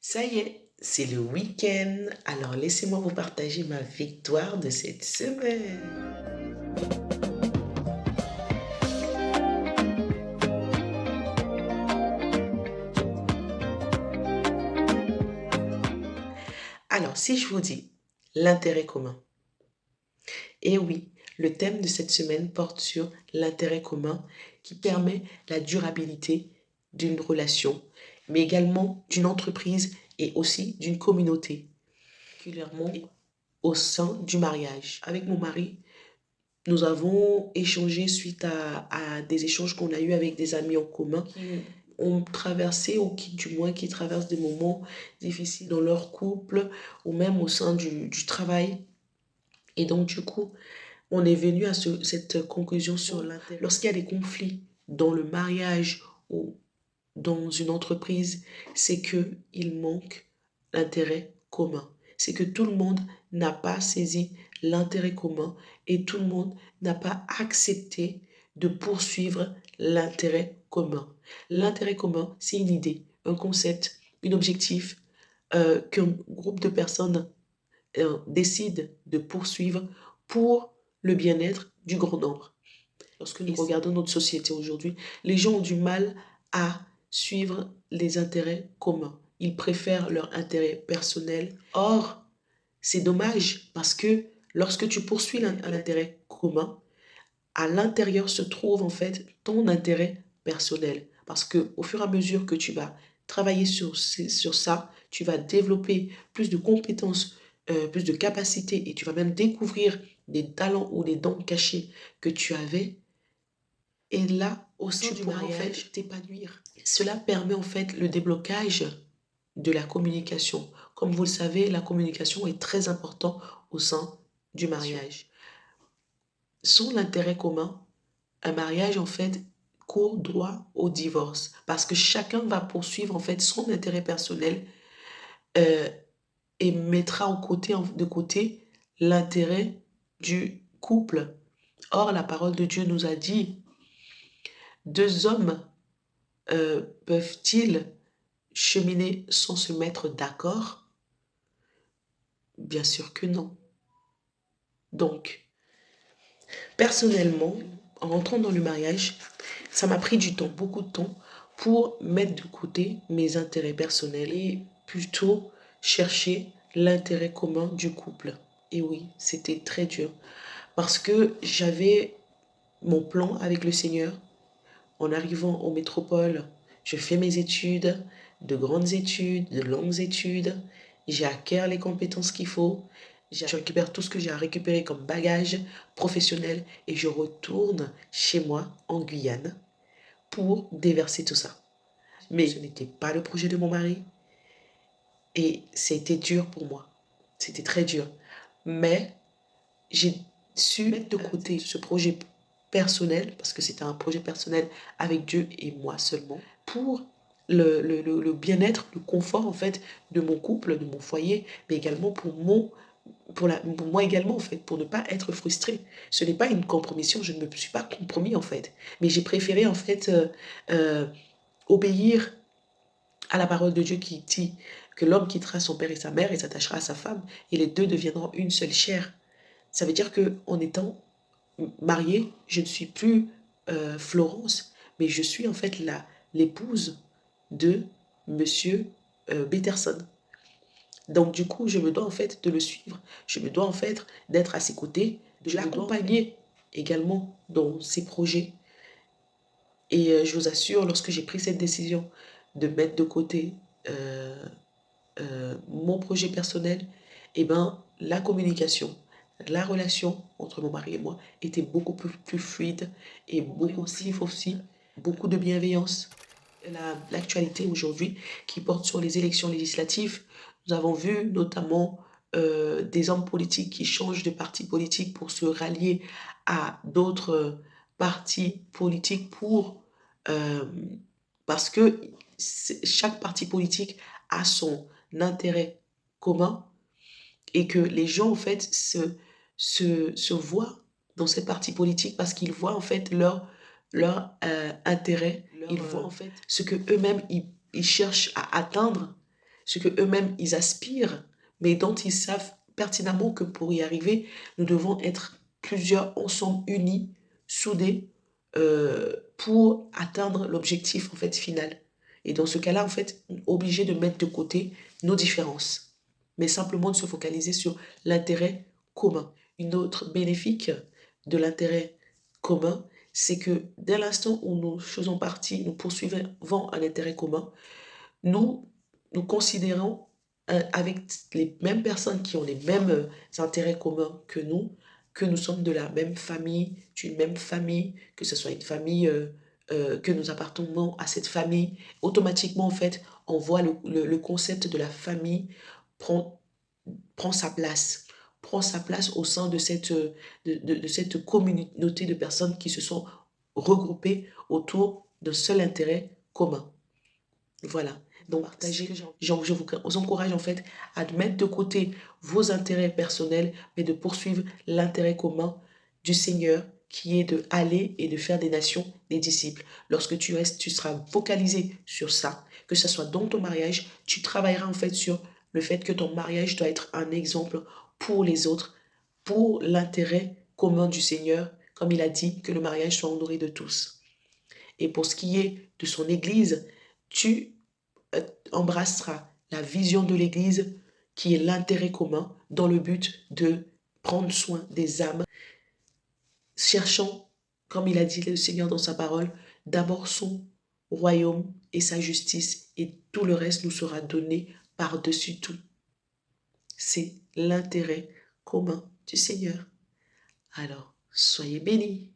Ça y est, c'est le week-end, alors laissez-moi vous partager ma victoire de cette semaine. Alors, si je vous dis l'intérêt commun, et oui, le thème de cette semaine porte sur l'intérêt commun qui permet la durabilité d'une relation, mais également d'une entreprise et aussi d'une communauté, particulièrement au sein du mariage. Avec mon mari, nous avons échangé suite à des échanges qu'on a eus avec des amis en commun qui ont traversé ou qui du moins qui traversent des moments difficiles dans leur couple ou même au sein du travail. Et donc du coup, on est venu à cette conclusion sur l'intérêt. Lorsqu'il y a des conflits dans le mariage ou dans une entreprise, c'est que il manque l'intérêt commun. C'est que tout le monde n'a pas saisi l'intérêt commun et tout le monde n'a pas accepté de poursuivre l'intérêt commun. L'intérêt commun, c'est une idée, un concept, un objectif qu'un groupe de personnes décide de poursuivre pour le bien-être du grand nombre. Lorsque nous regardons notre société aujourd'hui, les gens ont du mal à suivre les intérêts communs. Ils préfèrent leur intérêt personnel. Or, c'est dommage parce que lorsque tu poursuis un intérêt commun, à l'intérieur se trouve en fait ton intérêt personnel. Parce que au fur et à mesure que tu vas travailler sur ça, tu vas développer plus de compétences, plus de capacités et tu vas même découvrir des talents ou des dons cachés que tu avais. Et là, au sein du mariage, en fait, t'épanouir. Cela permet en fait le déblocage de la communication. Comme vous le savez, la communication est très importante au sein du mariage. Sans l'intérêt commun, un mariage en fait court droit au divorce parce que chacun va poursuivre en fait son intérêt personnel euh, et mettra de côté l'intérêt du couple. Or, la parole de Dieu nous a dit, deux hommes peuvent-ils cheminer sans se mettre d'accord? Bien sûr que non. Donc, personnellement, en rentrant dans le mariage, ça m'a pris du temps, beaucoup de temps, pour mettre de côté mes intérêts personnels et plutôt chercher l'intérêt commun du couple. Et oui, c'était très dur parce que j'avais mon plan avec le Seigneur. En arrivant en métropole, je fais mes études, de grandes études, de longues études. J'acquiers les compétences qu'il faut. Je récupère tout ce que j'ai à récupérer comme bagage professionnel et je retourne chez moi en Guyane pour déverser tout ça. Mais ce n'était pas le projet de mon mari et c'était dur pour moi. C'était très dur. Mais j'ai su mettre de côté ce projet personnel, parce que c'était un projet personnel avec Dieu et moi seulement, pour le bien-être, le confort en fait de mon couple, de mon foyer, mais également pour moi également en fait, pour ne pas être frustrée. Ce n'est pas une compromission, je ne me suis pas compromis en fait, mais j'ai préféré en fait euh, obéir à la parole de Dieu qui dit que l'homme quittera son père et sa mère et s'attachera à sa femme, et les deux deviendront une seule chair. Ça veut dire que en étant mariée, je ne suis plus Florence, mais je suis en fait l'épouse de Monsieur Peterson. Donc du coup, je me dois en fait de le suivre. Je me dois en fait d'être à ses côtés, de l'accompagner également dans ses projets. Et je vous assure, lorsque j'ai pris cette décision de mettre de côté euh, mon projet personnel, eh ben, la communication, la relation entre mon mari et moi était beaucoup plus fluide et aussi beaucoup de bienveillance. L'actualité aujourd'hui qui porte sur les élections législatives, nous avons vu notamment des hommes politiques qui changent de parti politique pour se rallier à d'autres partis politiques euh, parce que chaque parti politique a son intérêt commun et que les gens en fait se voient dans ces partis politiques parce qu'ils voient en fait leur intérêt, ils voient en fait ce que eux-mêmes ils cherchent à atteindre ce que eux-mêmes ils aspirent, mais dont ils savent pertinemment que pour y arriver, nous devons être plusieurs ensemble unis, soudés, pour atteindre l'objectif en fait final. Et dans ce cas-là, en fait, obligé de mettre de côté nos différences, mais simplement de se focaliser sur l'intérêt commun. Une autre bénéfique de l'intérêt commun, c'est que dès l'instant où nous faisons partie, nous poursuivons un intérêt commun, nous nous considérons avec les mêmes personnes qui ont les mêmes intérêts communs que nous sommes de la même famille, d'une même famille, que ce soit une famille, que nous appartenons à cette famille. Automatiquement, en fait, on voit le concept de la famille prend, prend sa place, prend sa place au sein de de cette communauté de personnes qui se sont regroupées autour d'un seul intérêt commun. Voilà. Donc, partagez. Je vous encourage en fait à mettre de côté vos intérêts personnels, mais de poursuivre l'intérêt commun du Seigneur qui est de aller et de faire des nations des disciples. Lorsque tu seras focalisé sur ça, que ce soit dans ton mariage, tu travailleras en fait sur le fait que ton mariage doit être un exemple pour les autres, pour l'intérêt commun du Seigneur, comme il a dit que le mariage soit honoré de tous. Et pour ce qui est de son Église, tu embrassera la vision de l'Église qui est l'intérêt commun dans le but de prendre soin des âmes, cherchant, comme il a dit le Seigneur dans sa parole, d'abord son royaume et sa justice et tout le reste nous sera donné par-dessus tout. C'est l'intérêt commun du Seigneur. Alors, soyez bénis.